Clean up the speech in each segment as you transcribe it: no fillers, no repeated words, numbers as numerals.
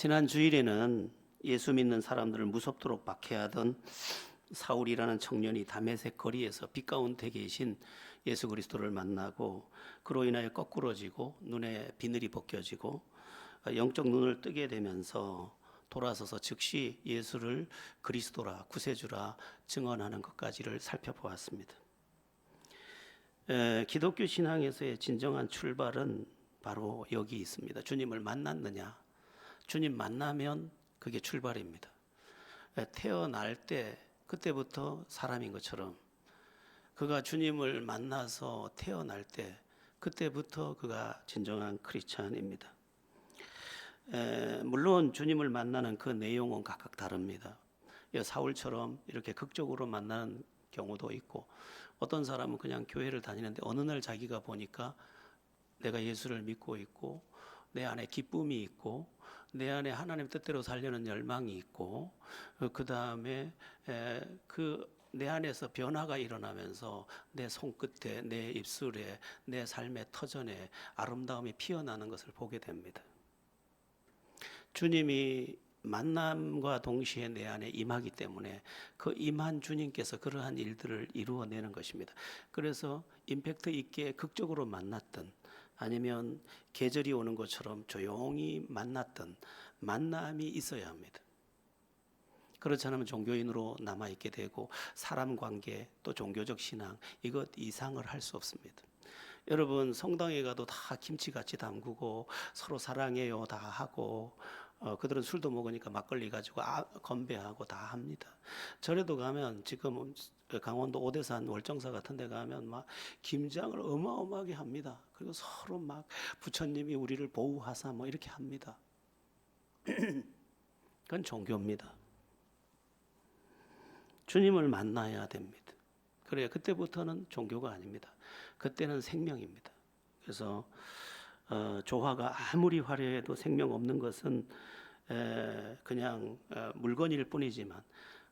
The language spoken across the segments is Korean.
지난 주일에는 예수 믿는 사람들을 무섭도록 박해하던 사울이라는 청년이 다메섹 거리에서 빛 가운데 계신 예수 그리스도를 만나고 그로 인하여 거꾸러지고 눈에 비늘이 벗겨지고 영적 눈을 뜨게 되면서 돌아서서 즉시 예수를 그리스도라 구세주라 증언하는 것까지를 살펴보았습니다. 기독교 신앙에서의 진정한 출발은 바로 여기 있습니다. 주님을 만났느냐? 주님 만나면 그게 출발입니다. 태어날 때 그때부터 사람인 것처럼 그가 주님을 만나서 태어날 때 그때부터 그가 진정한 크리스찬입니다. 물론 주님을 만나는 그 내용은 각각 다릅니다. 사울처럼 이렇게 극적으로 만나는 경우도 있고, 어떤 사람은 그냥 교회를 다니는데 어느 날 자기가 보니까 내가 예수를 믿고 있고 내 안에 기쁨이 있고 내 안에 하나님 뜻대로 살려는 열망이 있고 그 다음에 내 안에서 변화가 일어나면서 내 손끝에, 내 입술에, 내 삶의 터전에 아름다움이 피어나는 것을 보게 됩니다. 주님이 만남과 동시에 내 안에 임하기 때문에 그 임한 주님께서 그러한 일들을 이루어내는 것입니다. 그래서 임팩트 있게 극적으로 만났던 아니면 계절이 오는 것처럼 조용히 만났던 만남이 있어야 합니다. 그렇지 않으면 종교인으로 남아있게 되고 사람 관계 또 종교적 신앙 이것 이상을 할 수 없습니다. 여러분 성당에 가도 다 김치같이 담그고 서로 사랑해요 다 하고 그들은 술도 먹으니까 막걸리 가지고 건배하고 다 합니다. 절에도 가면 지금 강원도 오대산 월정사 같은 데 가면 막 김장을 어마어마하게 합니다. 그리고 서로 막 부처님이 우리를 보호하사 뭐 이렇게 합니다. 그건 종교입니다. 주님을 만나야 됩니다. 그래야 그때부터는 종교가 아닙니다. 그때는 생명입니다. 그래서 조화가 아무리 화려해도 생명 없는 것은 그냥 물건일 뿐이지만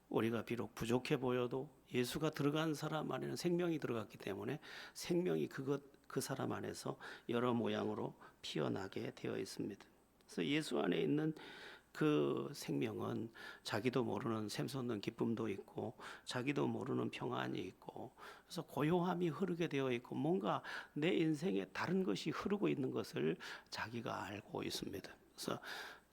우리가 비록 부족해 보여도 예수가 들어간 사람 안에는 생명이 들어갔기 때문에 생명이 그 사람 안에서 여러 모양으로 피어나게 되어 있습니다. 그래서 예수 안에 있는 그 생명은 자기도 모르는 샘솟는 기쁨도 있고 자기도 모르는 평안이 있고 그래서 고요함이 흐르게 되어 있고 뭔가 내 인생에 다른 것이 흐르고 있는 것을 자기가 알고 있습니다. 그래서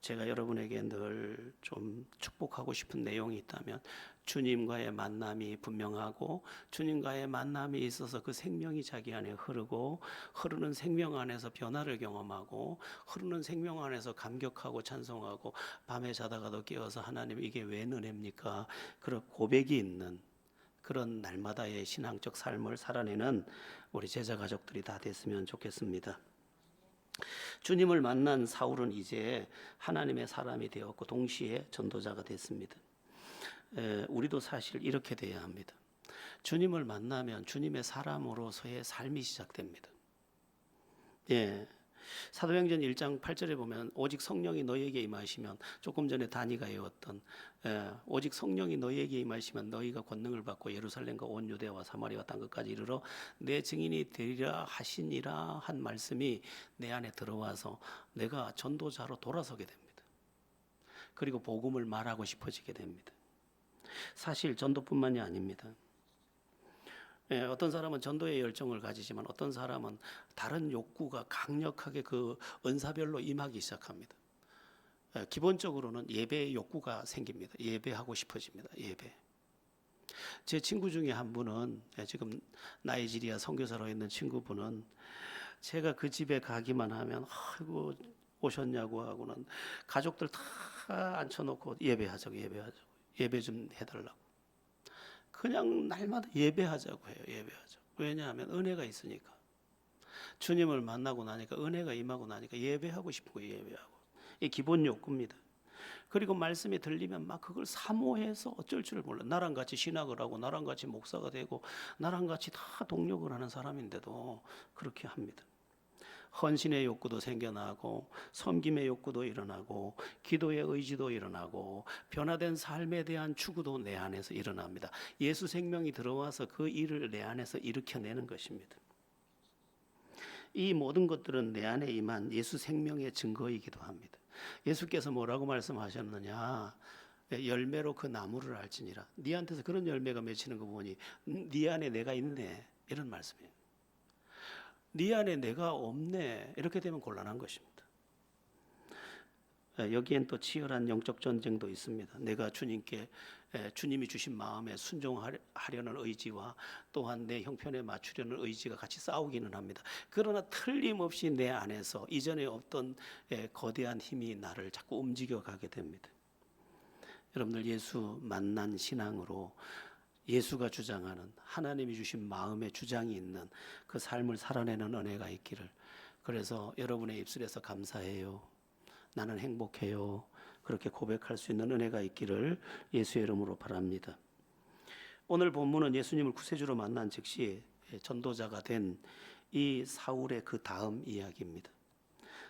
제가 여러분에게 늘 좀 축복하고 싶은 내용이 있다면 주님과의 만남이 분명하고 주님과의 만남이 있어서 그 생명이 자기 안에 흐르고 흐르는 생명 안에서 변화를 경험하고 흐르는 생명 안에서 감격하고 찬송하고 밤에 자다가도 깨어서 하나님 이게 왜 은혜입니까? 그런 고백이 있는 그런 날마다의 신앙적 삶을 살아내는 우리 제자 가족들이 다 됐으면 좋겠습니다. 주님을 만난 사울은 이제 하나님의 사람이 되었고 동시에 전도자가 됐습니다. 우리도 사실 이렇게 돼야 합니다. 주님을 만나면 주님의 사람으로서의 삶이 시작됩니다. 사도행전 1장 8절에 보면 오직 성령이 너희에게 임하시면 조금 전에 다니가 외웠던 오직 성령이 너희에게 임하시면 너희가 권능을 받고 예루살렘과 온 유대와 사마리아 땅 끝까지 이르러 내 증인이 되리라 하시니라 한 말씀이 내 안에 들어와서 내가 전도자로 돌아서게 됩니다. 그리고 복음을 말하고 싶어지게 됩니다. 사실 전도뿐만이 아닙니다. 어떤 사람은 전도의 열정을 가지지만 어떤 사람은 다른 욕구가 강력하게 그 은사별로 임하기 시작합니다. 기본적으로는 예배의 욕구가 생깁니다. 예배하고 싶어집니다. 예배. 제 친구 중에 한 분은 지금 나이지리아 선교사로 있는 친구분은 제가 그 집에 가기만 하면 아이고 오셨냐고 하고는 가족들 다 앉혀놓고 예배하자고 예배 좀 해달라고. 그냥 날마다 예배하자고 해요. 예배하자고. 왜냐하면 은혜가 있으니까. 주님을 만나고 나니까 은혜가 임하고 나니까 예배하고 싶은 거예요. 예배하고. 이게 기본 욕구입니다. 그리고 말씀이 들리면 막 그걸 사모해서 어쩔 줄 몰라. 나랑 같이 신학을 하고 나랑 같이 목사가 되고 나랑 같이 다 동력을 하는 사람인데도 그렇게 합니다. 헌신의 욕구도 생겨나고 섬김의 욕구도 일어나고 기도의 의지도 일어나고 변화된 삶에 대한 추구도 내 안에서 일어납니다. 예수 생명이 들어와서 그 일을 내 안에서 일으켜내는 것입니다. 이 모든 것들은 내 안에 임한 예수 생명의 증거이기도 합니다. 예수께서 뭐라고 말씀하셨느냐? 열매로 그 나무를 알지니라. 네한테서 그런 열매가 맺히는 거 보니 네 안에 내가 있네, 이런 말씀이에요. 네 안에 내가 없네, 이렇게 되면 곤란한 것입니다. 여기엔 또 치열한 영적 전쟁도 있습니다. 내가 주님께 주님이 주신 마음에 순종하려는 의지와 또한 내 형편에 맞추려는 의지가 같이 싸우기는 합니다. 그러나 틀림없이 내 안에서 이전에 없던 거대한 힘이 나를 자꾸 움직여 가게 됩니다. 여러분들, 예수 만난 신앙으로 예수가 주장하는, 하나님이 주신 마음의 주장이 있는 그 삶을 살아내는 은혜가 있기를, 그래서 여러분의 입술에서 감사해요, 나는 행복해요, 그렇게 고백할 수 있는 은혜가 있기를 예수의 이름으로 바랍니다. 오늘 본문은 예수님을 구세주로 만난 즉시 전도자가 된 이 사울의 그 다음 이야기입니다.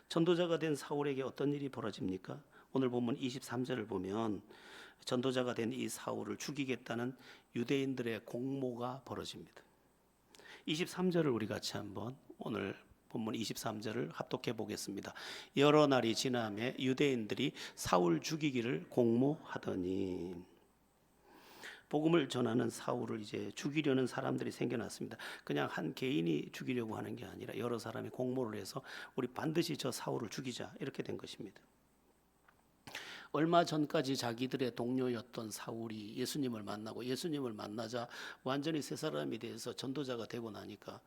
전도자가 된 사울에게 어떤 일이 벌어집니까? 오늘 본문 23절을 보면 전도자가 된 이 사울을 죽이겠다는 유대인들의 공모가 벌어집니다. 23절을 우리 같이 한번 오늘 본문 23절을 합독해 보겠습니다. 여러 날이 지남에 유대인들이 사울 죽이기를 공모하더니, 복음을 전하는 사울을 이제 죽이려는 사람들이 생겨났습니다. 그냥 한 개인이 죽이려고 하는 게 아니라 여러 사람이 공모를 해서 우리 반드시 저 사울을 죽이자, 이렇게 된 것입니다. 얼마 전까지 자기들의 동료였던 사울이 예수님을 만나고 예수님을 만나자 완전히 새 사람이 돼서 전도자가 되고 나니까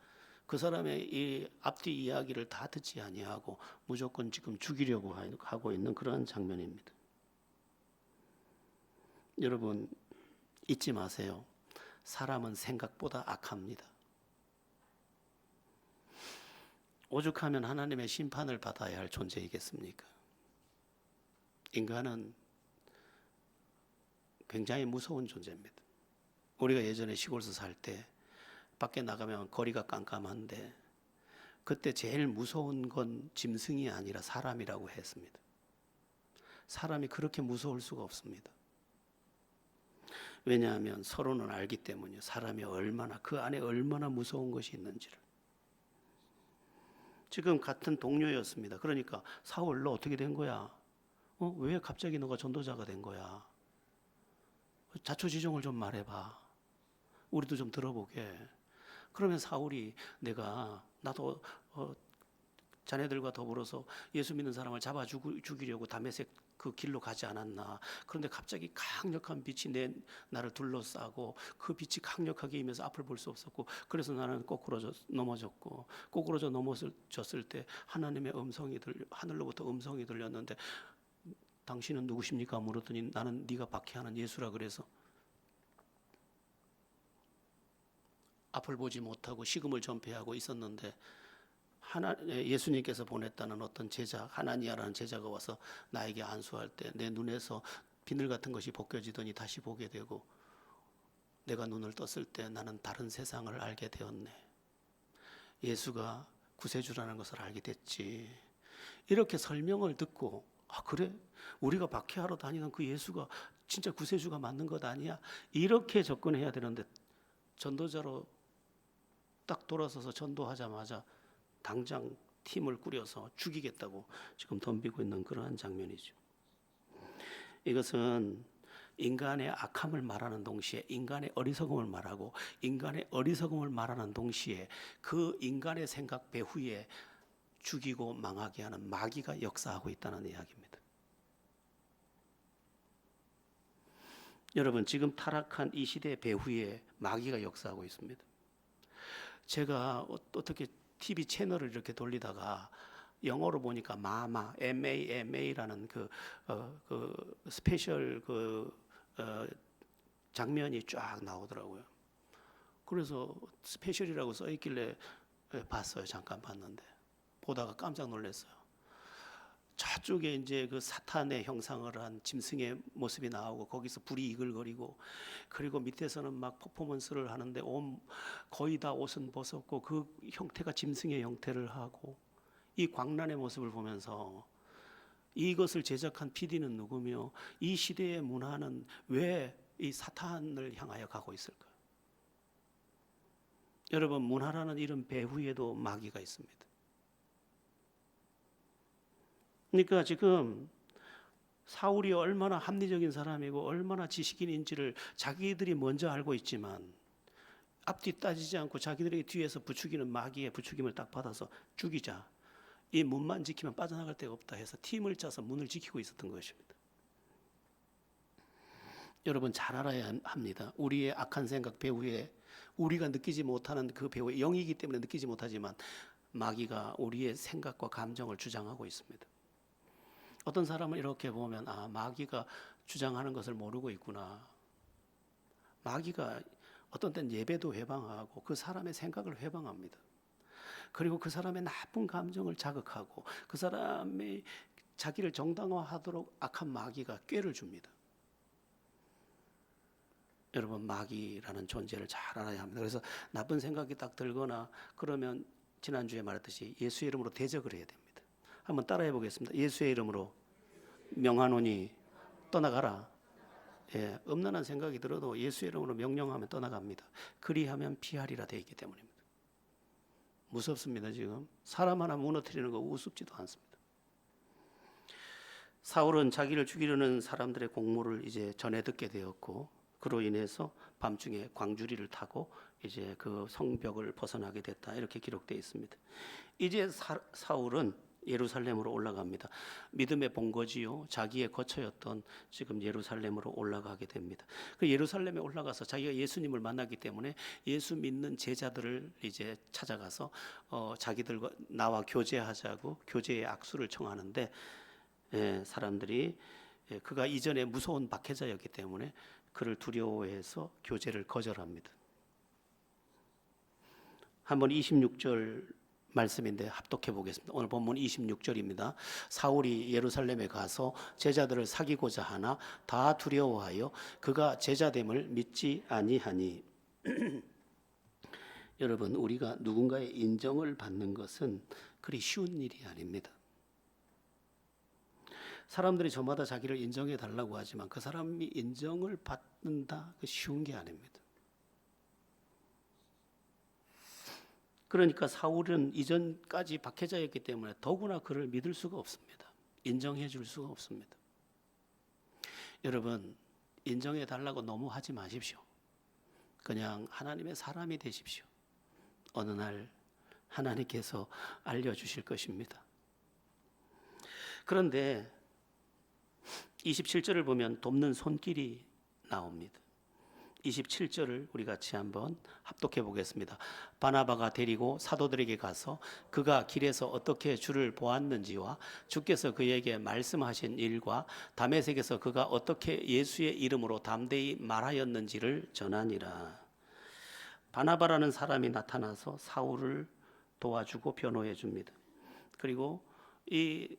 그 사람의 이 앞뒤 이야기를 다 듣지 아니하고 무조건 지금 죽이려고 하고 있는 그러한 장면입니다. 여러분, 잊지 마세요. 사람은 생각보다 악합니다. 오죽하면 하나님의 심판을 받아야 할 존재이겠습니까? 인간은 굉장히 무서운 존재입니다. 우리가 예전에 시골에서 살 때 밖에 나가면 거리가 깜깜한데 그때 제일 무서운 건 짐승이 아니라 사람이라고 했습니다. 사람이 그렇게 무서울 수가 없습니다. 왜냐하면 서로는 알기 때문이요. 사람이 얼마나, 그 안에 얼마나 무서운 것이 있는지를. 지금 같은 동료였습니다. 그러니까 사울, 너 어떻게 된 거야? 왜 갑자기 너가 전도자가 된 거야? 자초지종을 좀 말해봐. 우리도 좀 들어보게. 그러면 사울이 나도 자네들과 더불어서 예수 믿는 사람을 잡아 죽이려고 다메섹 그 길로 가지 않았나. 그런데 갑자기 강력한 빛이 나를 둘러싸고 그 빛이 강력하게 임해서 앞을 볼 수 없었고, 그래서 나는 넘어졌고, 꼬꾸러져 넘어졌을 때 하늘로부터 음성이 들렸는데, 당신은 누구십니까? 물었더니 나는 네가 박해하는 예수라 그래서 앞을 보지 못하고 식음을 전폐하고 있었는데 예수님께서 보냈다는 어떤 제자, 하나니아라는 제자가 와서 나에게 안수할 때 내 눈에서 비늘 같은 것이 벗겨지더니 다시 보게 되고, 내가 눈을 떴을 때 나는 다른 세상을 알게 되었네. 예수가 구세주라는 것을 알게 됐지. 이렇게 설명을 듣고, 아 그래? 우리가 박해하러 다니는 그 예수가 진짜 구세주가 맞는 것 아니야? 이렇게 접근해야 되는데, 전도자로 딱 돌아서서 전도하자마자 당장 팀을 꾸려서 죽이겠다고 지금 덤비고 있는 그러한 장면이죠. 이것은 인간의 악함을 말하는 동시에 인간의 어리석음을 말하고, 인간의 어리석음을 말하는 동시에 그 인간의 생각 배후에 죽이고 망하게 하는 마귀가 역사하고 있다는 이야기입니다. 여러분, 지금 타락한 이 시대 배후에 마귀가 역사하고 있습니다. 제가 어떻게 TV 채널을 이렇게 돌리다가 영어로 보니까 마마, MAMA라는 그 스페셜 장면이 쫙 나오더라고요. 그래서 스페셜이라고 써 있길래 봤어요. 잠깐 봤는데 보다가 깜짝 놀랐어요. 저쪽에 이제 그 사탄의 형상을 한 짐승의 모습이 나오고, 거기서 불이 이글거리고, 그리고 밑에서는 막 퍼포먼스를 하는데 거의 다 옷은 벗었고 그 형태가 짐승의 형태를 하고, 이 광란의 모습을 보면서 이것을 제작한 PD는 누구며 이 시대의 문화는 왜 이 사탄을 향하여 가고 있을까? 여러분, 문화라는 이런 배후에도 마귀가 있습니다. 그러니까 지금 사울이 얼마나 합리적인 사람이고 얼마나 지식인인지를 자기들이 먼저 알고 있지만 앞뒤 따지지 않고 자기들에게 뒤에서 부추기는 마귀의 부추김을 딱 받아서 죽이자. 이 문만 지키면 빠져나갈 데가 없다 해서 팀을 짜서 문을 지키고 있었던 것입니다. 여러분 잘 알아야 합니다. 우리의 악한 생각 배후에 우리가 느끼지 못하는 그 배후의 영이기 때문에 느끼지 못하지만 마귀가 우리의 생각과 감정을 주장하고 있습니다. 어떤 사람을 이렇게 보면 마귀가 주장하는 것을 모르고 있구나. 마귀가 어떤 때는 예배도 회방하고 그 사람의 생각을 회방합니다. 그리고 그 사람의 나쁜 감정을 자극하고 그 사람의 자기를 정당화하도록 악한 마귀가 꾀를 줍니다. 여러분 마귀라는 존재를 잘 알아야 합니다. 그래서 나쁜 생각이 딱 들거나 그러면 지난주에 말했듯이 예수의 이름으로 대적을 해야 됩니다. 한번 따라해 보겠습니다. 예수의 이름으로 명하노니 떠나가라. 예, 음란한 생각이 들어도 예수의 이름으로 명령하면 떠나갑니다. 그리하면 피하리라 되어 있기 때문입니다. 무섭습니다. 지금 사람 하나 무너뜨리는 거 우습지도 않습니다. 사울은 자기를 죽이려는 사람들의 공모를 이제 전해 듣게 되었고 그로 인해서 밤중에 광주리를 타고 이제 그 성벽을 벗어나게 됐다 이렇게 기록되어 있습니다. 이제 사울은 예루살렘으로 올라갑니다. 믿음의 본거지요 자기의 거처였던 지금 예루살렘으로 올라가게 됩니다. 그 예루살렘에 올라가서 자기가 예수님을 만나기 때문에 예수 믿는 제자들을 이제 찾아가서 자기들과 나와 교제하자고 교제의 악수를 청하는데 사람들이 그가 이전에 무서운 박해자였기 때문에 그를 두려워해서 교제를 거절합니다. 한번 26절 말씀인데 합독해 보겠습니다. 오늘 본문 26절입니다. 사울이 예루살렘에 가서 제자들을 사귀고자 하나 다 두려워하여 그가 제자됨을 믿지 아니하니. 여러분 우리가 누군가의 인정을 받는 것은 그리 쉬운 일이 아닙니다. 사람들이 저마다 자기를 인정해 달라고 하지만 그 사람이 인정을 받는다 그 쉬운 게 아닙니다. 그러니까 사울은 이전까지 박해자였기 때문에 더구나 그를 믿을 수가 없습니다. 인정해 줄 수가 없습니다. 여러분 인정해 달라고 너무 하지 마십시오. 그냥 하나님의 사람이 되십시오. 어느 날 하나님께서 알려주실 것입니다. 그런데 27절을 보면 돕는 손길이 나옵니다. 27절을 우리 같이 한번 합독해 보겠습니다. 바나바가 데리고 사도들에게 가서 그가 길에서 어떻게 주를 보았는지와 주께서 그에게 말씀하신 일과 다메섹에서 그가 어떻게 예수의 이름으로 담대히 말하였는지를 전하니라. 바나바라는 사람이 나타나서 사울을 도와주고 변호해 줍니다. 그리고 이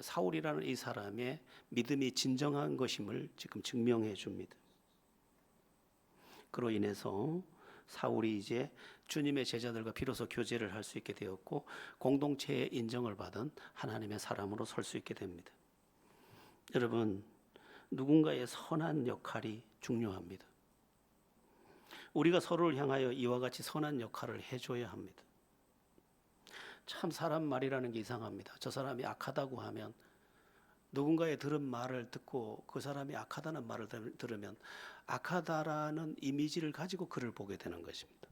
사울이라는 이 사람의 믿음이 진정한 것임을 지금 증명해 줍니다. 그로 인해서 사울이 이제 주님의 제자들과 비로소 교제를 할 수 있게 되었고 공동체의 인정을 받은 하나님의 사람으로 설 수 있게 됩니다. 여러분 누군가의 선한 역할이 중요합니다. 우리가 서로를 향하여 이와 같이 선한 역할을 해줘야 합니다. 참 사람 말이라는 게 이상합니다. 저 사람이 악하다고 하면 누군가의 들은 말을 듣고 그 사람이 악하다는 말을 들으면 악하다라는 이미지를 가지고 그를 보게 되는 것입니다.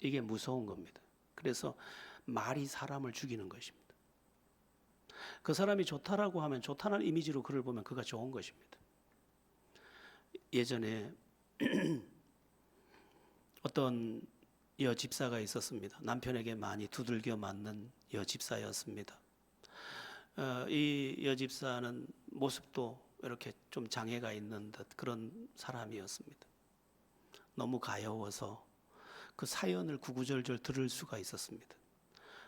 이게 무서운 겁니다. 그래서 말이 사람을 죽이는 것입니다. 그 사람이 좋다라고 하면 좋다는 이미지로 그를 보면 그가 좋은 것입니다. 예전에 어떤 여집사가 있었습니다. 남편에게 많이 두들겨 맞는 여집사였습니다. 이 여집사는 모습도 이렇게 좀 장애가 있는 듯 그런 사람이었습니다. 너무 가여워서 그 사연을 구구절절 들을 수가 있었습니다.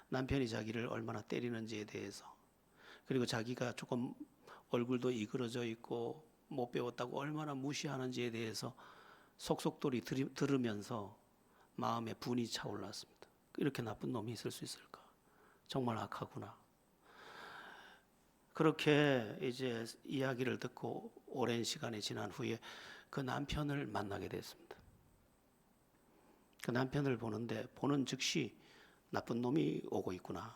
남편이 자기를 얼마나 때리는지에 대해서, 그리고 자기가 조금 얼굴도 이그러져 있고 못 배웠다고 얼마나 무시하는지에 대해서 속속들이 들으면서 마음에 분이 차올랐습니다. 이렇게 나쁜 놈이 있을 수 있을까? 정말 악하구나. 그렇게 이제 이야기를 듣고 오랜 시간이 지난 후에 그 남편을 만나게 됐습니다. 그 남편을 보는데 보는 즉시 나쁜 놈이 오고 있구나.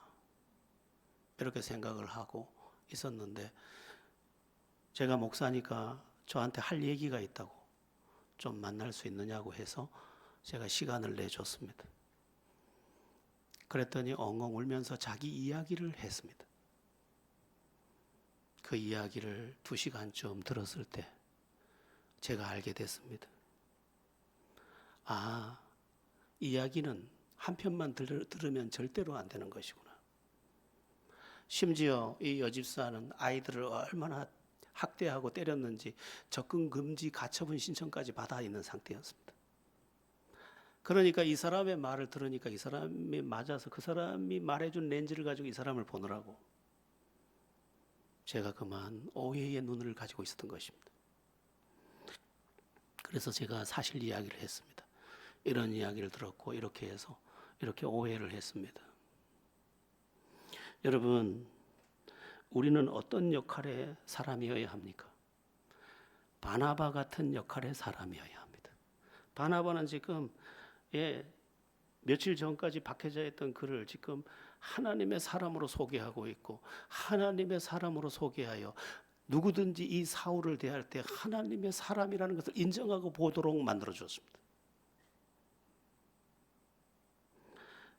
이렇게 생각을 하고 있었는데 제가 목사니까 저한테 할 얘기가 있다고 좀 만날 수 있느냐고 해서 제가 시간을 내줬습니다. 그랬더니 엉엉 울면서 자기 이야기를 했습니다. 그 이야기를 2시간쯤 들었을 때 제가 알게 됐습니다. 아, 이야기는 한 편만 들으면 절대로 안 되는 것이구나. 심지어 이 여집사는 아이들을 얼마나 학대하고 때렸는지 접근 금지 가처분 신청까지 받아 있는 상태였습니다. 그러니까 이 사람의 말을 들으니까 이 사람이 맞아서 그 사람이 말해준 렌즈를 가지고 이 사람을 보느라고 제가 그만 오해의 눈을 가지고 있었던 것입니다. 그래서 제가 사실 이야기를 했습니다. 이런 이야기를 들었고 이렇게 해서 이렇게 오해를 했습니다. 여러분, 우리는 어떤 역할의 사람이어야 합니까? 바나바 같은 역할의 사람이어야 합니다. 바나바는 지금 며칠 전까지 박해져 있던 그를 지금 하나님의 사람으로 소개하고 있고 하나님의 사람으로 소개하여 누구든지 이 사울을 대할 때 하나님의 사람이라는 것을 인정하고 보도록 만들어 줬습니다.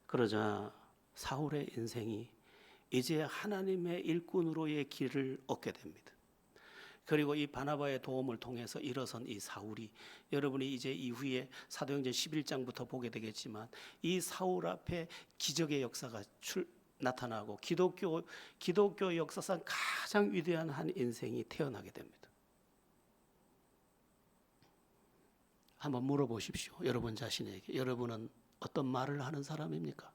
그러자 사울의 인생이 이제 하나님의 일꾼으로의 길을 얻게 됩니다. 그리고 이 바나바의 도움을 통해서 일어선 이 사울이 여러분이 이제 이후에 사도행전 11장부터 보게 되겠지만 이 사울 앞에 기적의 역사가 나타나고 기독교 역사상 가장 위대한 한 인생이 태어나게 됩니다. 한번 물어보십시오. 여러분 자신에게. 여러분은 어떤 말을 하는 사람입니까?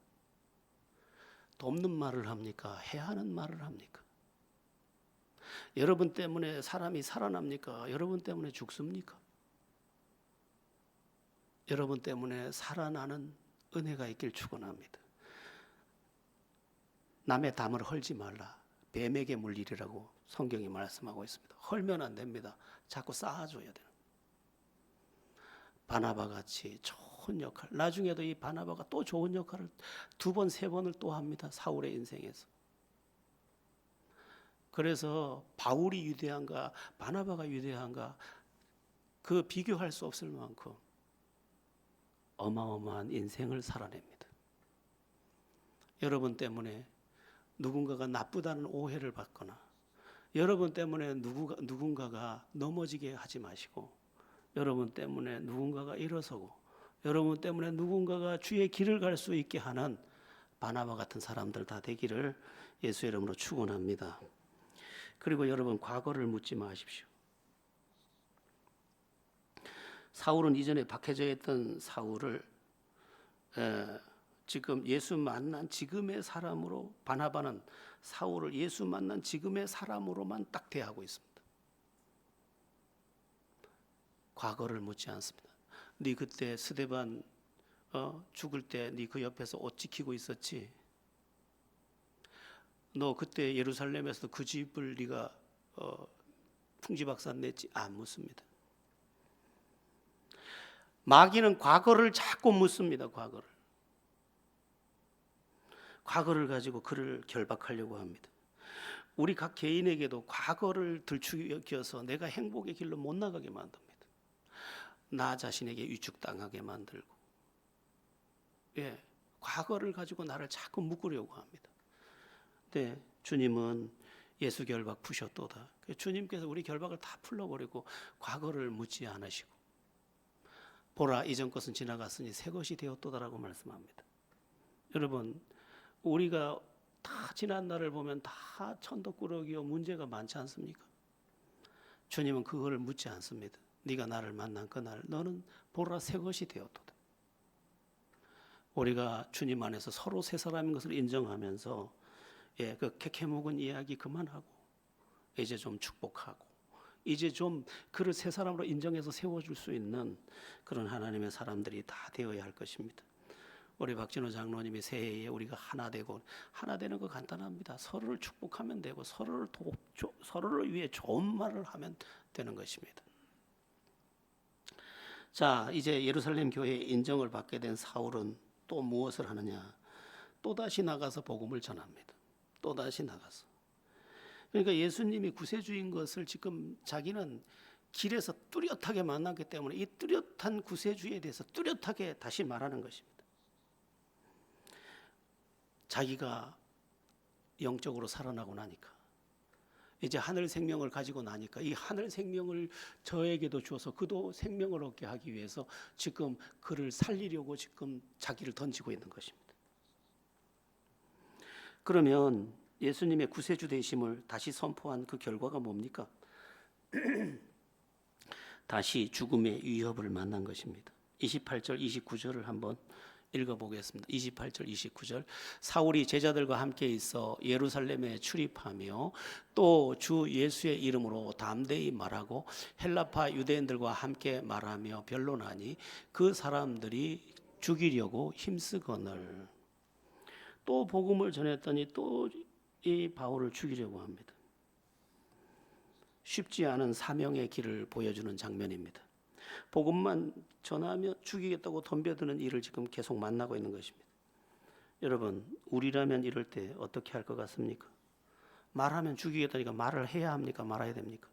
돕는 말을 합니까? 해야 하는 말을 합니까? 여러분 때문에 사람이 살아납니까? 여러분 때문에 죽습니까? 여러분 때문에 살아나는 은혜가 있길 축원합니다. 남의 담을 헐지 말라. 뱀에게 물리리라고 성경이 말씀하고 있습니다. 헐면 안 됩니다. 자꾸 쌓아줘야 돼요. 바나바 같이 좋은 역할. 나중에도 이 바나바가 또 좋은 역할을 2번, 3번을 또 합니다. 사울의 인생에서. 그래서 바울이 위대한가 바나바가 위대한가 그 비교할 수 없을 만큼 어마어마한 인생을 살아냅니다. 여러분 때문에 누군가가 나쁘다는 오해를 받거나 여러분 때문에 누군가가 넘어지게 하지 마시고 여러분 때문에 누군가가 일어서고 여러분 때문에 누군가가 주의 길을 갈 수 있게 하는 바나바 같은 사람들 다 되기를 예수의 이름으로 축원합니다. 그리고 여러분 과거를 묻지 마십시오. 사울은 이전에 박해져 있던 사울을 지금 예수 만난 지금의 사람으로 바나바는 사울을 예수 만난 지금의 사람으로만 딱 대하고 있습니다. 과거를 묻지 않습니다. 네 그때 스데반 죽을 때 네 그 옆에서 옷 지키고 있었지? 너 그때 예루살렘에서 그 집을 네가 풍지박산 냈지? 안 묻습니다. 마귀는 과거를 자꾸 묻습니다. 과거를 가지고 그를 결박하려고 합니다. 우리 각 개인에게도 과거를 들추겨서 내가 행복의 길로 못 나가게 만듭니다. 나 자신에게 위축당하게 만들고 과거를 가지고 나를 자꾸 묶으려고 합니다. 네, 주님은 예수 결박 푸셨도다. 주님께서 우리 결박을 다 풀어버리고 과거를 묻지 않으시고 보라 이전 것은 지나갔으니 새 것이 되었도다라고 말씀합니다. 여러분 우리가 다 지난 날을 보면 다 천덕꾸러기요 문제가 많지 않습니까? 주님은 그거를 묻지 않습니다. 네가 나를 만난 그날 너는 보라 새 것이 되었도다. 우리가 주님 안에서 서로 새 사람인 것을 인정하면서 그 캐캐묵은 이야기 그만하고 이제 좀 축복하고 이제 좀 그를 새 사람으로 인정해서 세워줄 수 있는 그런 하나님의 사람들이 다 되어야 할 것입니다. 우리 박진호 장로님이 새해에 우리가 하나 되고 하나 되는 거 간단합니다. 서로를 축복하면 되고 서로를 위해 좋은 말을 하면 되는 것입니다. 자, 이제 예루살렘 교회의 인정을 받게 된 사울은 또 무엇을 하느냐? 또다시 나가서 복음을 전합니다. 또다시 나가서. 그러니까 예수님이 구세주인 것을 지금 자기는 길에서 뚜렷하게 만났기 때문에 이 뚜렷한 구세주에 대해서 뚜렷하게 다시 말하는 것입니다. 자기가 영적으로 살아나고 나니까, 이제 하늘 생명을 가지고 나니까 이 하늘 생명을 저에게도 주어서 그도 생명을 얻게 하기 위해서 지금 그를 살리려고 지금 자기를 던지고 있는 것입니다. 그러면 예수님의 구세주 되심을 다시 선포한 그 결과가 뭡니까? 다시 죽음의 위협을 만난 것입니다. 28절 29절을 한번 읽어보겠습니다. 28절 29절 사울이 제자들과 함께 있어 예루살렘에 출입하며 또 주 예수의 이름으로 담대히 말하고 헬라파 유대인들과 함께 말하며 변론하니 그 사람들이 죽이려고 힘쓰거늘. 또 복음을 전했더니 또 이 바울을 죽이려고 합니다. 쉽지 않은 사명의 길을 보여주는 장면입니다. 복음만 전하며 죽이겠다고 덤벼드는 일을 지금 계속 만나고 있는 것입니다. 여러분, 우리라면 이럴 때 어떻게 할 것 같습니까? 말하면 죽이겠다니까 말을 해야 합니까? 말아야 됩니까?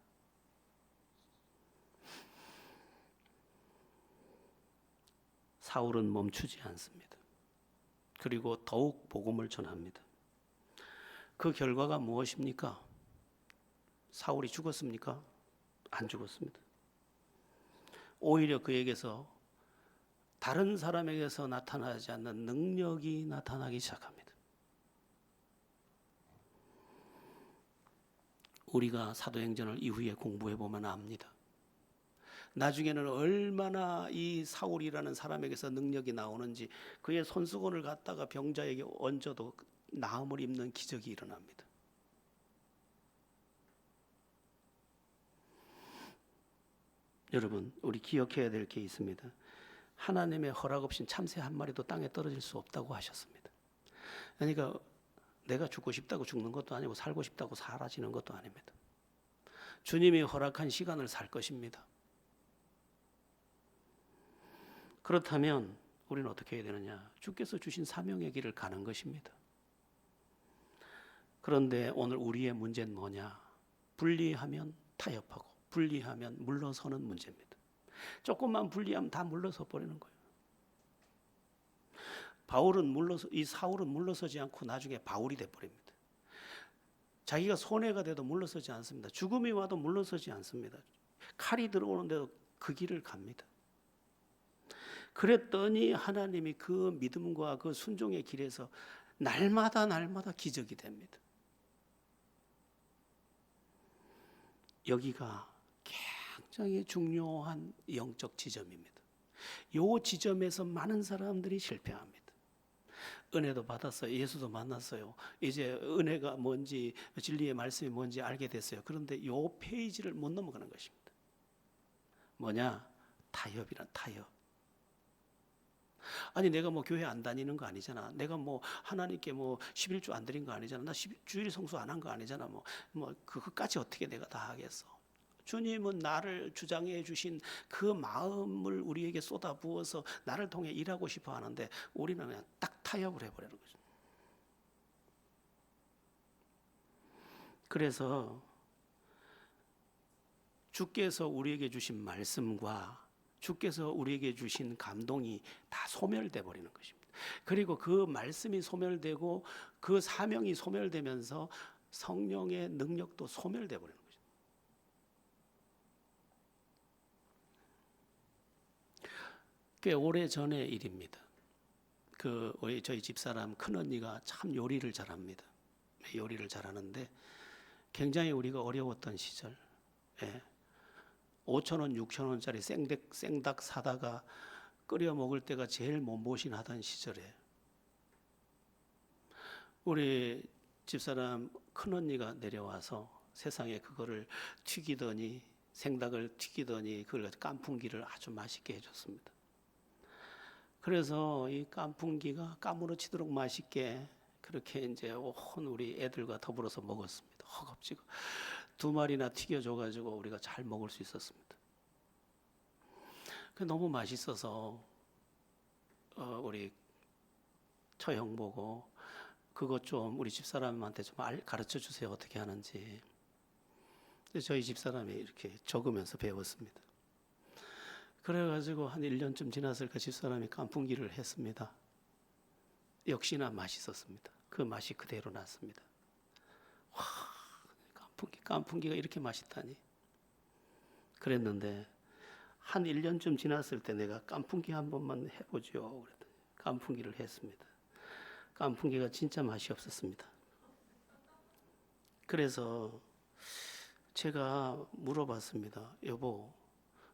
사울은 멈추지 않습니다. 그리고 더욱 복음을 전합니다. 그 결과가 무엇입니까? 사울이 죽었습니까? 안 죽었습니다. 오히려 그에게서 다른 사람에게서 나타나지 않는 능력이 나타나기 시작합니다. 우리가 사도행전을 이후에 공부해 보면 압니다. 나중에는 얼마나 이 사울이라는 사람에게서 능력이 나오는지, 그의 손수건을 갖다가 병자에게 얹어도 나음을 입는 기적이 일어납니다. 여러분, 우리 기억해야 될 게 있습니다. 하나님의 허락 없인 참새 한 마리도 땅에 떨어질 수 없다고 하셨습니다. 그러니까 내가 죽고 싶다고 죽는 것도 아니고 살고 싶다고 사라지는 것도 아닙니다. 주님이 허락한 시간을 살 것입니다. 그렇다면 우리는 어떻게 해야 되느냐? 주께서 주신 사명의 길을 가는 것입니다. 그런데 오늘 우리의 문제는 뭐냐? 분리하면 타협하고 분리하면 물러서는 문제입니다. 조금만 분리하면 다 물러서 버리는 거예요. 이 사울은 물러서지 않고 나중에 바울이 돼 버립니다. 자기가 손해가 돼도 물러서지 않습니다. 죽음이 와도 물러서지 않습니다. 칼이 들어오는데도 그 길을 갑니다. 그랬더니 하나님이 그 믿음과 그 순종의 길에서 날마다 기적이 됩니다. 여기가 굉장히 중요한 영적 지점입니다. 이 지점에서 많은 사람들이 실패합니다. 은혜도 받았어요. 예수도 만났어요. 이제 은혜가 뭔지, 진리의 말씀이 뭔지 알게 됐어요. 그런데 이 페이지를 못 넘어가는 것입니다. 뭐냐? 타협이란 타협. 아니 내가 뭐 교회 안 다니는 거 아니잖아. 내가 뭐 하나님께 뭐 11주 안 드린 거 아니잖아. 나 주일 성수 안 한 거 아니잖아. 뭐 그것까지 어떻게 내가 다 하겠어. 주님은 나를 주장해 주신 그 마음을 우리에게 쏟아 부어서 나를 통해 일하고 싶어 하는데 우리는 그냥 딱 타협을 해버리는 거죠. 그래서 주께서 우리에게 주신 말씀과 주께서 우리에게 주신 감동이 다 소멸돼 버리는 것입니다. 그리고 그 말씀이 소멸되고 그 사명이 소멸되면서 성령의 능력도 소멸돼 버리는 거죠. 꽤 오래 전의 일입니다. 저희 집사람 큰언니가 참 요리를 잘합니다. 요리를 잘하는데 굉장히 우리가 어려웠던 시절, 5,000원, 6,000원짜리 생닭 사다가 끓여 먹을 때가 제일 몸보신하던 시절에 우리 집사람 큰언니가 내려와서 세상에 그거를 튀기더니 생닭을 튀기더니 그걸 깐풍기를 아주 맛있게 해줬습니다. 그래서 이 깐풍기가 까무러치도록 맛있게 그렇게 이제 온 우리 애들과 더불어서 먹었습니다. 허겁지겁 2마리나 튀겨줘가지고 우리가 잘 먹을 수 있었습니다. 너무 맛있어서 우리 처형 보고 그것 좀 우리 집사람한테 좀 가르쳐 주세요. 어떻게 하는지. 저희 집사람이 이렇게 적으면서 배웠습니다. 그래가지고 한 1년쯤 지났을까 집사람이 깐풍기를 했습니다. 역시나 맛있었습니다. 그 맛이 그대로 났습니다. 와, 깐풍기가 이렇게 맛있다니. 그랬는데 한 1년쯤 지났을 때 내가 깐풍기 한 번만 해보죠. 그랬더니 깐풍기를 했습니다. 깐풍기가 진짜 맛이 없었습니다. 그래서 제가 물어봤습니다. 여보,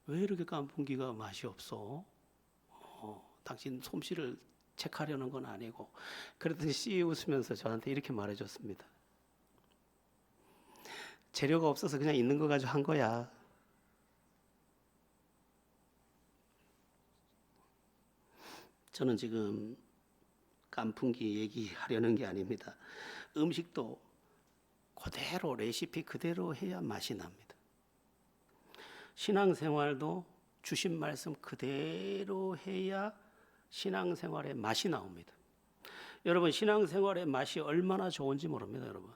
왜 이렇게 깐풍기가 맛이 없어? 당신 솜씨를 체크하려는 건 아니고. 그랬더니 씨 웃으면서 저한테 이렇게 말해줬습니다. 재료가 없어서 그냥 있는 거 가지고 한 거야. 저는 지금 깐풍기 얘기하려는 게 아닙니다. 음식도 그대로 레시피 그대로 해야 맛이 납니다. 신앙생활도 주신 말씀 그대로 해야 신앙생활의 맛이 나옵니다. 여러분, 신앙생활의 맛이 얼마나 좋은지 모릅니다. 여러분,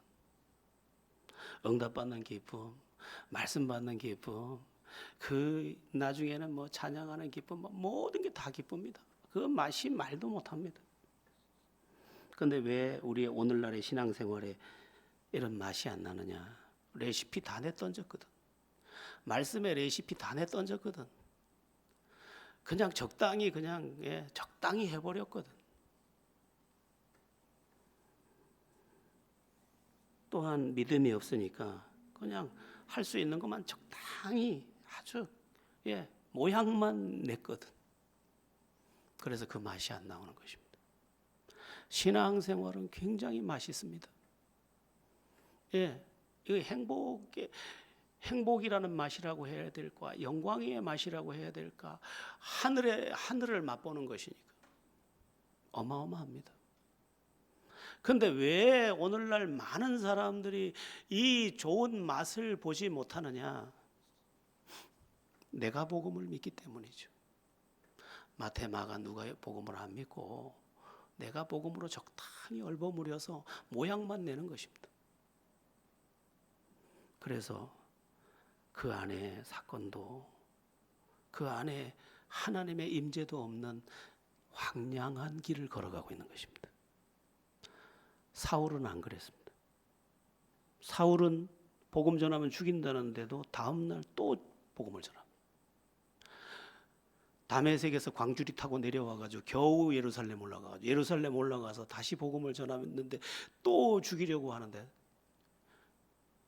응답받는 기쁨, 말씀 받는 기쁨, 그 나중에는 뭐 찬양하는 기쁨, 모든 게 다 기쁩니다. 그 맛이 말도 못합니다. 그런데 왜 우리 오늘날의 신앙생활에 이런 맛이 안 나느냐? 레시피 다 내 던졌거든. 말씀에 레시피 다 내 던졌거든. 그냥 적당히 적당히 해버렸거든. 또한 믿음이 없으니까 그냥 할 수 있는 것만 적당히 아주 모양만 냈거든. 그래서 그 맛이 안 나오는 것입니다. 신앙생활은 굉장히 맛있습니다. 이거 행복이라는 맛이라고 해야 될까, 영광의 맛이라고 해야 될까, 하늘을 맛보는 것이니까 어마어마합니다. 그런데 왜 오늘날 많은 사람들이 이 좋은 맛을 보지 못하느냐? 내가 복음을 믿기 때문이죠. 마태, 마가, 누가 복음을 안 믿고 내가 복음으로 적당히 얼버무려서 모양만 내는 것입니다. 그래서 그 안에 사건도, 그 안에 하나님의 임재도 없는 황량한 길을 걸어가고 있는 것입니다. 사울은 안 그랬습니다. 사울은 복음 전하면 죽인다는데도 다음날 또 복음을 전합니다. 다메섹에서 광주리 타고 내려와가지고 겨우 예루살렘 올라가서 다시 복음을 전하는데 또 죽이려고 하는데,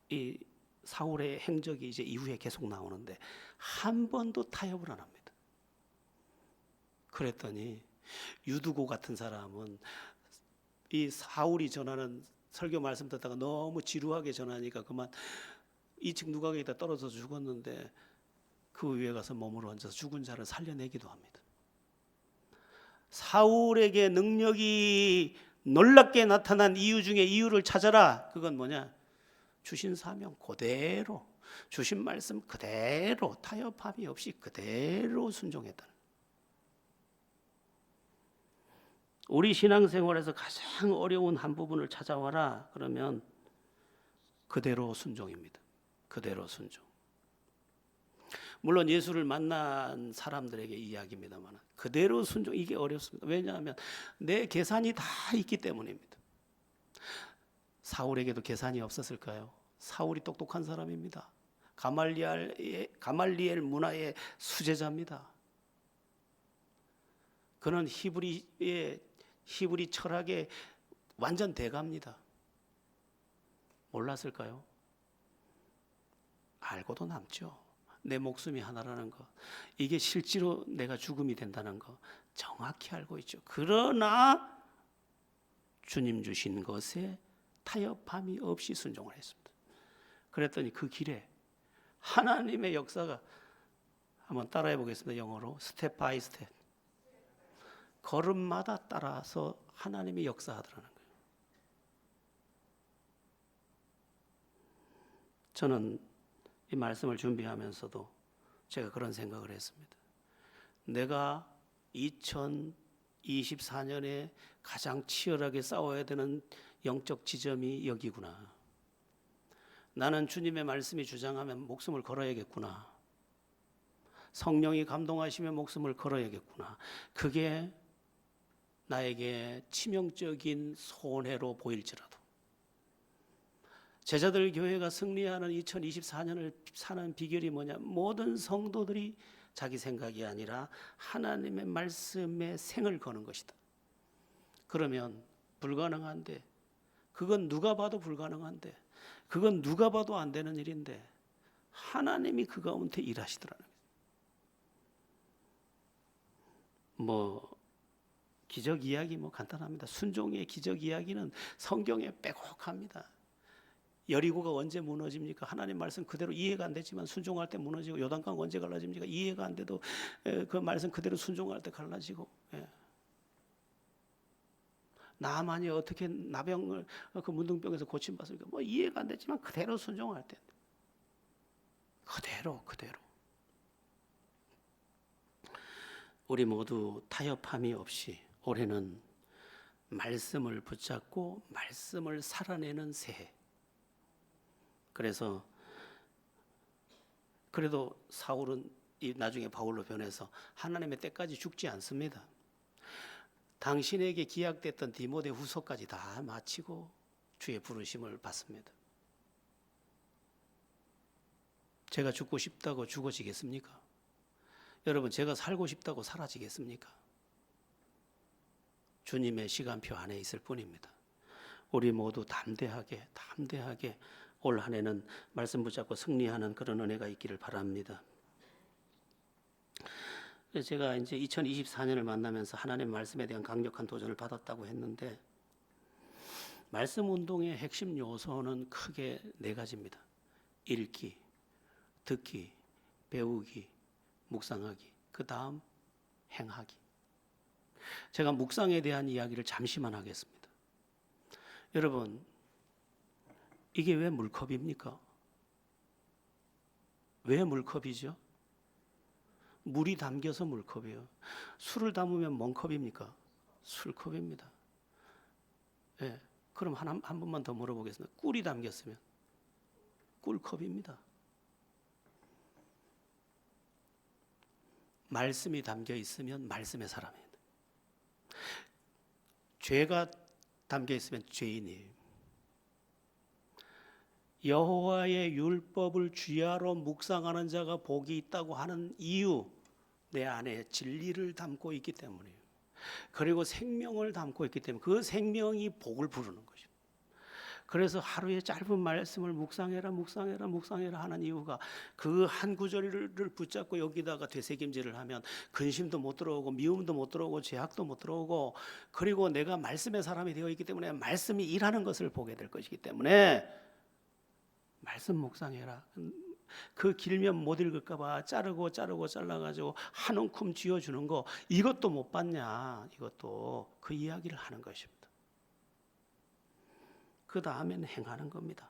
이 사울의 행적이 이제 이후에 계속 나오는데 한 번도 타협을 안 합니다. 그랬더니 유두고 같은 사람은 이 사울이 전하는 설교 말씀 듣다가 너무 지루하게 전하니까 그만 2층 누각에다 떨어져 죽었는데 그 위에 가서 몸을 얹어서 죽은 자를 살려내기도 합니다. 사울에게 능력이 놀랍게 나타난 이유 중에 이유를 찾아라. 그건 뭐냐? 주신 사명 그대로, 주신 말씀 그대로, 타협함이 없이 그대로 순종했다는. 우리 신앙생활에서 가장 어려운 한 부분을 찾아와라. 그러면 그대로 순종입니다. 그대로 순종. 물론 예수를 만난 사람들에게 이야기입니다만 그대로 순종, 이게 어렵습니다. 왜냐하면 내 계산이 다 있기 때문입니다. 사울에게도 계산이 없었을까요? 사울이 똑똑한 사람입니다. 가말리엘 문화의 수제자입니다. 그는 히브리 철학의 완전 대가입니다. 몰랐을까요? 알고도 남죠. 내 목숨이 하나라는 것, 이게 실제로 내가 죽음이 된다는 것 정확히 알고 있죠. 그러나 주님 주신 것에 타협함이 없이 순종을 했습니다. 그랬더니 그 길에 하나님의 역사가, 한번 따라해 보겠습니다. 영어로 스텝 바이 스텝, 걸음마다 따라서 하나님이 역사하더라는 거예요. 저는 이 말씀을 준비하면서도 제가 그런 생각을 했습니다. 내가 24년에 가장 치열하게 싸워야 되는 영적 지점이 여기구나. 나는 주님의 말씀이 주장하면 목숨을 걸어야겠구나. 성령이 감동하시면 목숨을 걸어야겠구나. 그게 나에게 치명적인 손해로 보일지라도 제자들 교회가 승리하는 2024년을 사는 비결이 뭐냐? 모든 성도들이 자기 생각이 아니라 하나님의 말씀에 생을 거는 것이다. 그러면 불가능한데, 그건 누가 봐도 불가능한데, 그건 누가 봐도 안 되는 일인데 하나님이 그 가운데 일하시더라는 거예요. 기적 이야기 간단합니다. 순종의 기적 이야기는 성경에 빼곡합니다. 여리고가 언제 무너집니까? 하나님 말씀 그대로 이해가 안 되지만 순종할 때 무너지고, 요단강 언제 갈라집니까? 이해가 안 돼도 그 말씀 그대로 순종할 때 갈라지고. 나만이 어떻게 나병을 그 문둥병에서 고침받습니까? 이해가 안 되지만 그대로 순종할 때 그대로 우리 모두 타협함이 없이 올해는 말씀을 붙잡고 말씀을 살아내는 새해. 그래도 사울은 나중에 바울로 변해서 하나님의 때까지 죽지 않습니다. 당신에게 기약됐던 디모데 후서까지 다 마치고 주의 부르심을 받습니다. 제가 죽고 싶다고 죽어지겠습니까? 여러분, 제가 살고 싶다고 사라지겠습니까? 주님의 시간표 안에 있을 뿐입니다. 우리 모두 담대하게 올 한 해는 말씀 붙잡고 승리하는 그런 은혜가 있기를 바랍니다. 제가 이제 2024년을 만나면서 하나님의 말씀에 대한 강력한 도전을 받았다고 했는데, 말씀 운동의 핵심 요소는 크게 4가지입니다. 읽기, 듣기, 배우기, 묵상하기, 그 다음 행하기. 제가 묵상에 대한 이야기를 잠시만 하겠습니다. 여러분, 이게 왜 물컵입니까? 왜 물컵이죠? 물이 담겨서 물컵이에요. 술을 담으면 뭔 컵입니까? 술컵입니다. 그럼 한 번만 더 물어보겠습니다. 꿀이 담겼으면 꿀컵입니다. 말씀이 담겨 있으면 말씀의 사람입니다. 죄가 담겨 있으면 죄인이에요. 여호와의 율법을 주야로 묵상하는 자가 복이 있다고 하는 이유, 내 안에 진리를 담고 있기 때문이에요. 그리고 생명을 담고 있기 때문에 그 생명이 복을 부르는 것입니다. 그래서 하루에 짧은 말씀을 묵상해라 하는 이유가, 그 한 구절을 붙잡고 여기다가 되새김질을 하면 근심도 못 들어오고 미움도 못 들어오고 죄악도 못 들어오고, 그리고 내가 말씀의 사람이 되어 있기 때문에 말씀이 일하는 것을 보게 될 것이기 때문에 말씀 묵상해라. 그 길면 못 읽을까 봐 자르고 잘라가지고 한 움큼 쥐어주는 거, 이것도 못 봤냐, 이것도 그 이야기를 하는 것입니다. 그 다음에는 행하는 겁니다.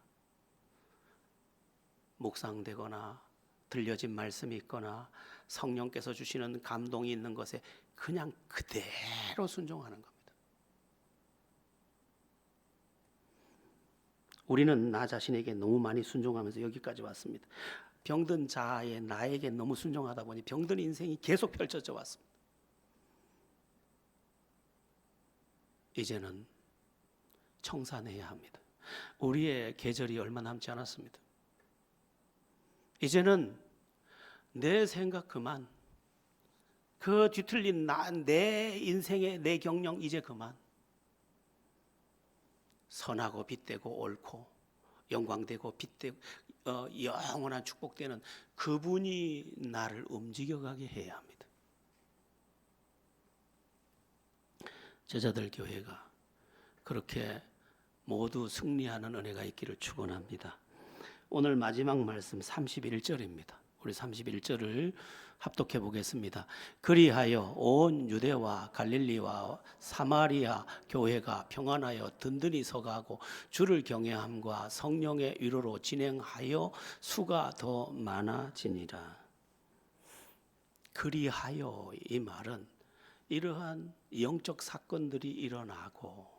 묵상되거나 들려진 말씀이 있거나 성령께서 주시는 감동이 있는 것에 그냥 그대로 순종하는 겁니다. 우리는 나 자신에게 너무 많이 순종하면서 여기까지 왔습니다. 병든 자아의 나에게 너무 순종하다 보니 병든 인생이 계속 펼쳐져 왔습니다. 이제는 청산해야 합니다. 우리의 계절이 얼마 남지 않았습니다. 이제는 내 생각 그만, 그 뒤틀린 내 인생의 내 경영 이제 그만. 선하고 빛되고 옳고 영광되고 빛되고 영원한 축복되는 그분이 나를 움직여가게 해야 합니다. 제자들 교회가 그렇게 모두 승리하는 은혜가 있기를 축원합니다. 오늘 마지막 말씀 31절입니다. 우리 31절을 합독해 보겠습니다. 그리하여 온 유대와 갈릴리와 사마리아 교회가 평안하여 든든히 서가고 주를 경외함과 성령의 위로로 진행하여 수가 더 많아지니라. 그리하여, 이 말은 이러한 영적 사건들이 일어나고,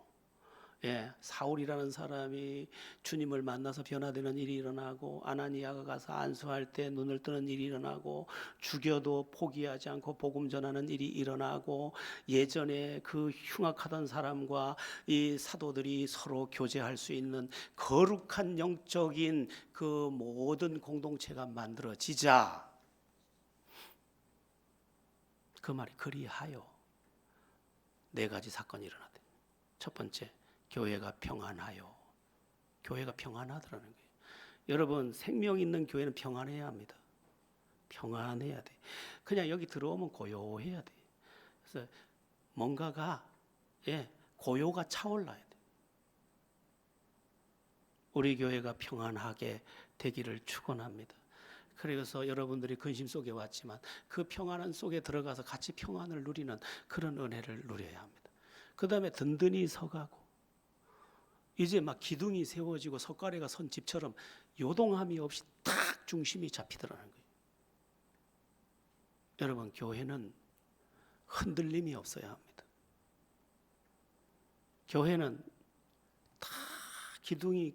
사울이라는 사람이 주님을 만나서 변화되는 일이 일어나고, 아나니아가 가서 안수할 때 눈을 뜨는 일이 일어나고, 죽여도 포기하지 않고 복음 전하는 일이 일어나고, 예전에 그 흉악하던 사람과 이 사도들이 서로 교제할 수 있는 거룩한 영적인 그 모든 공동체가 만들어지자, 그 말이 그리하여 네 가지 사건이 일어나대. 첫 번째, 교회가 평안하여. 교회가 평안하더라는 거예요. 여러분, 생명 있는 교회는 평안해야 합니다. 평안해야 돼. 그냥 여기 들어오면 고요해야 돼. 그래서 뭔가가 고요가 차올라야 돼. 우리 교회가 평안하게 되기를 축원합니다. 그래서 여러분들이 근심 속에 왔지만 그 평안한 속에 들어가서 같이 평안을 누리는 그런 은혜를 누려야 합니다. 그 다음에 든든히 서가고, 이제 막 기둥이 세워지고 석가래가 선 집처럼 요동함이 없이 딱 중심이 잡히더라는 거예요. 여러분, 교회는 흔들림이 없어야 합니다. 교회는 다 기둥이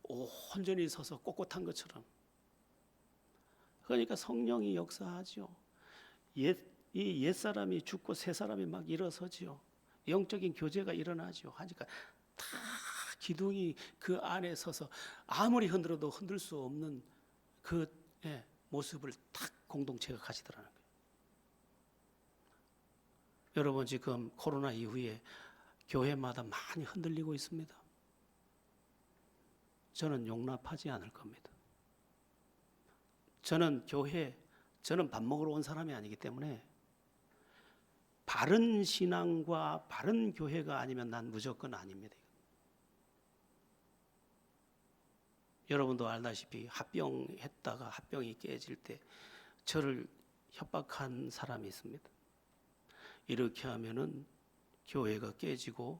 온전히 서서 꼿꼿한 것처럼. 그러니까 성령이 역사하죠. 이 옛사람이 죽고 새 사람이 막 일어서지요. 영적인 교제가 일어나죠. 하니까 다 기둥이 그 안에 서서 아무리 흔들어도 흔들 수 없는 그 모습을 딱 공동체가 가지더라는 거예요. 여러분, 지금 코로나 이후에 교회마다 많이 흔들리고 있습니다. 저는 용납하지 않을 겁니다. 저는 밥 먹으러 온 사람이 아니기 때문에 바른 신앙과 바른 교회가 아니면 난 무조건 아닙니다. 여러분도 알다시피 합병했다가 합병이 깨질 때 저를 협박한 사람이 있습니다. 이렇게 하면은 교회가 깨지고,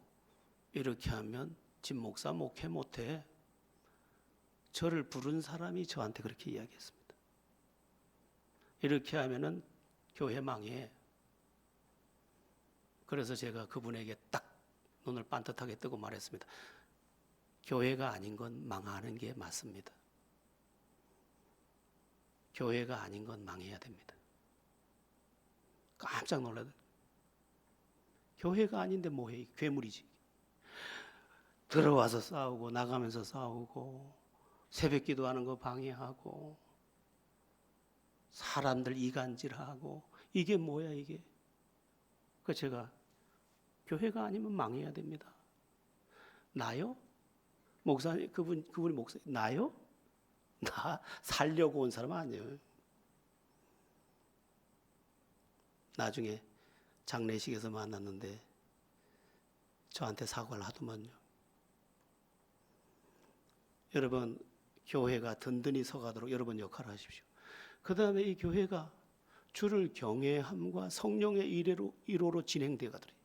이렇게 하면 진 목사 목회 못해. 저를 부른 사람이 저한테 그렇게 이야기했습니다. 이렇게 하면은 교회 망해. 그래서 제가 그분에게 딱 눈을 반듯하게 뜨고 말했습니다. 교회가 아닌 건 망하는 게 맞습니다. 교회가 아닌 건 망해야 됩니다. 깜짝 놀라더라고요. 교회가 아닌데 뭐해? 괴물이지. 들어와서 싸우고 나가면서 싸우고 새벽 기도하는 거 방해하고 사람들 이간질하고, 이게 뭐야 이게? 그 제가 교회가 아니면 망해야 됩니다. 나요? 목사님, 그분이 목사님, 나요? 나 살려고 온 사람 아니에요. 나중에 장례식에서 만났는데 저한테 사과를 하더만요. 여러분, 교회가 든든히 서가도록 여러분 역할을 하십시오. 그 다음에 이 교회가 주를 경외함과 성령의 일호로 진행되어 가더래요.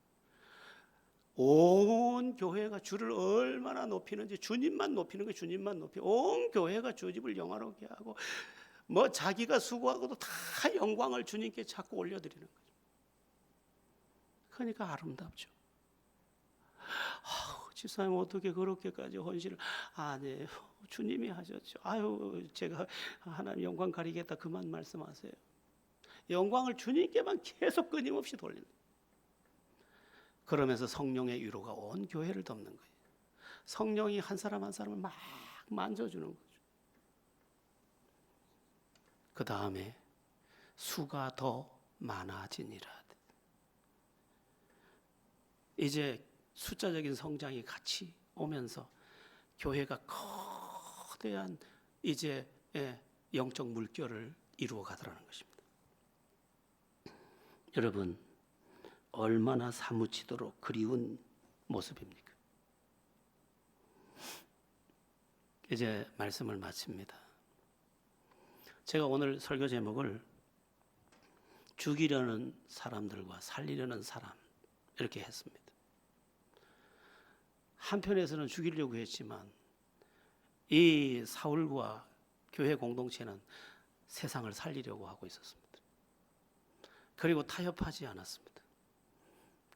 온 교회가 주를 얼마나 높이는지, 주님만 높이는 거예요. 주님만 높이. 온 교회가 주님을 영화롭게 하고, 뭐 자기가 수고하고도 다 영광을 주님께 자꾸 올려드리는 거죠. 그러니까 아름답죠. 집사님 어떻게 그렇게까지 헌신을? 아니에요. 주님이 하셨죠. 제가 하나님 영광 가리겠다 그만 말씀하세요. 영광을 주님께만 계속 끊임없이 돌리는. 그러면서 성령의 위로가 온 교회를 덮는 거예요. 성령이 한 사람 한 사람을 막 만져주는 거죠. 그 다음에 수가 더 많아지니라. 이제 숫자적인 성장이 같이 오면서 교회가 거대한 이제 영적 물결을 이루어 가더라는 것입니다. 여러분, 얼마나 사무치도록 그리운 모습입니까? 이제 말씀을 마칩니다. 제가 오늘 설교 제목을 죽이려는 사람들과 살리려는 사람 이렇게 했습니다. 한편에서는 죽이려고 했지만 이 사울과 교회 공동체는 세상을 살리려고 하고 있었습니다. 그리고 타협하지 않았습니다.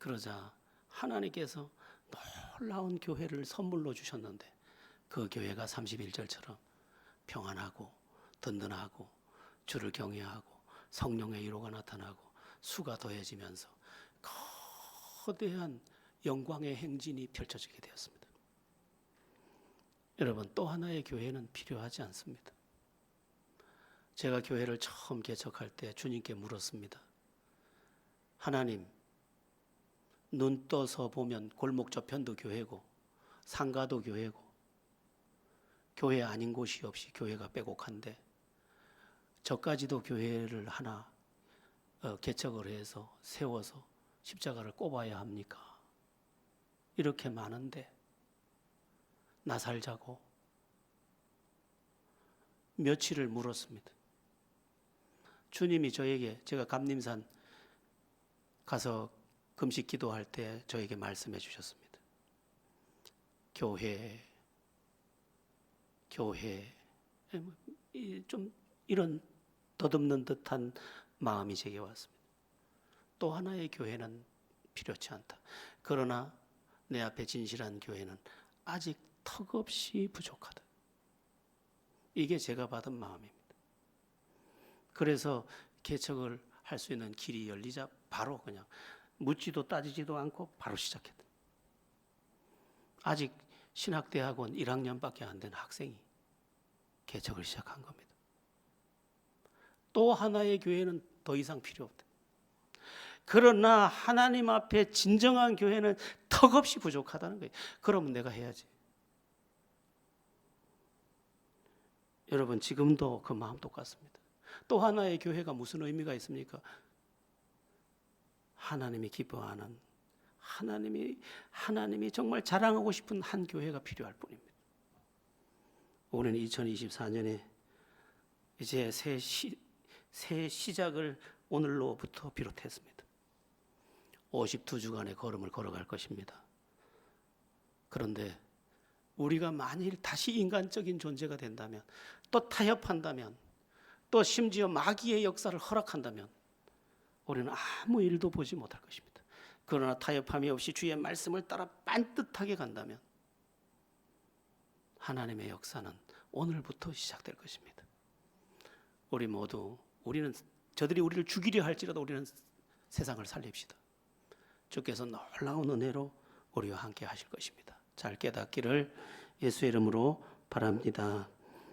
그러자 하나님께서 놀라운 교회를 선물로 주셨는데 그 교회가 31절처럼 평안하고 든든하고 주를 경외하고 성령의 위로가 나타나고 수가 더해지면서 거대한 영광의 행진이 펼쳐지게 되었습니다. 여러분, 또 하나의 교회는 필요하지 않습니다. 제가 교회를 처음 개척할 때 주님께 물었습니다. 하나님, 눈 떠서 보면 골목 저편도 교회고 상가도 교회고 교회 아닌 곳이 없이 교회가 빼곡한데 저까지도 교회를 하나 개척을 해서 세워서 십자가를 꼽아야 합니까? 이렇게 많은데 나 살자고 며칠을 물었습니다. 주님이 저에게, 제가 감림산 가서 금식 기도할 때 저에게 말씀해 주셨습니다. 교회 좀 이런 더듬는 듯한 마음이 제게 왔습니다. 또 하나의 교회는 필요치 않다. 그러나 내 앞에 진실한 교회는 아직 턱없이 부족하다. 이게 제가 받은 마음입니다. 그래서 개척을 할 수 있는 길이 열리자 바로 그냥 묻지도 따지지도 않고 바로 시작했다. 아직 신학대학원 1학년밖에 안 된 학생이 개척을 시작한 겁니다. 또 하나의 교회는 더 이상 필요 없다. 그러나 하나님 앞에 진정한 교회는 턱없이 부족하다는 거예요. 그러면 내가 해야지. 여러분, 지금도 그 마음 똑같습니다. 또 하나의 교회가 무슨 의미가 있습니까? 하나님이 기뻐하는, 하나님이 정말 자랑하고 싶은 한 교회가 필요할 뿐입니다. 우리는 2024년에 이제 새 시작을 오늘로부터 비롯했습니다. 52주간의 걸음을 걸어갈 것입니다. 그런데 우리가 만일 다시 인간적인 존재가 된다면, 또 타협한다면, 또 심지어 마귀의 역사를 허락한다면 우리는 아무 일도 보지 못할 것입니다. 그러나 타협함이 없이 주의 말씀을 따라 반듯하게 간다면 하나님의 역사는 오늘부터 시작될 것입니다. 우리 모두, 저들이 우리를 죽이려 할지라도 우리는 세상을 살립시다. 주께서 놀라운 은혜로 우리와 함께 하실 것입니다. 잘 깨닫기를 예수의 이름으로 바랍니다.